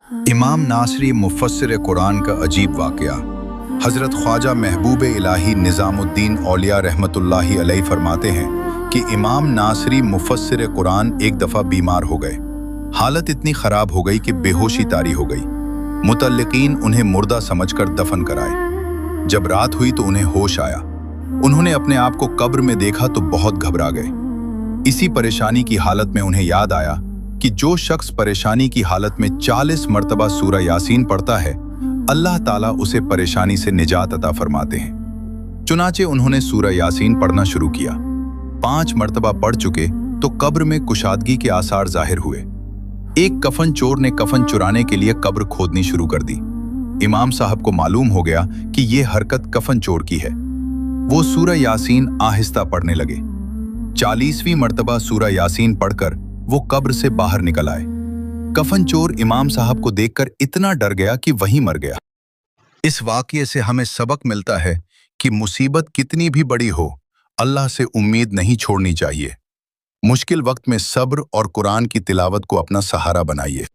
इमाम नासरी मुफस्सिर कुरान का अजीब वाक़या। हज़रत ख्वाजा महबूब इलाही निज़ामुद्दीन औलिया रहमतुल्लाहि अलैहि फरमाते हैं कि इमाम नासरी मुफस्सिर कुरान एक दफ़ा बीमार हो गए। हालत इतनी ख़राब हो गई कि बेहोशी तारी हो गई। मुतल्लिकीन उन्हें मुर्दा समझकर दफन कराए। जब रात हुई तो उन्हें होश आया। उन्होंने अपने आप को कब्र में देखा तो बहुत घबरा गए। इसी परेशानी की हालत में उन्हें याद आया कि जो शख्स परेशानी की हालत में 40 मरतबा सूरा यासीन पढ़ता है, अल्लाह ताला उसे परेशानी से निजात अता फरमाते हैं। चुनाचे उन्होंने सूरा यासीन पढ़ना शुरू किया। 5 मरतबा पढ़ चुके तो कब्र में कुशादगी के आसार जाहिर हुए। एक कफन चोर ने कफन चुराने के लिए कब्र खोदनी शुरू कर दी। इमाम साहब को मालूम हो गया कि ये हरकत कफन चोर की है। वो सूरा यासीन आहिस्ता पढ़ने लगे। 40वीं मरतबा सूरा यासीन पढ़कर वो कब्र से बाहर निकल आए। कफन चोर इमाम साहब को देखकर इतना डर गया कि वहीं मर गया। इस वाक़ये से हमें सबक मिलता है कि मुसीबत कितनी भी बड़ी हो, अल्लाह से उम्मीद नहीं छोड़नी चाहिए। मुश्किल वक्त में सब्र और कुरान की तिलावत को अपना सहारा बनाइए।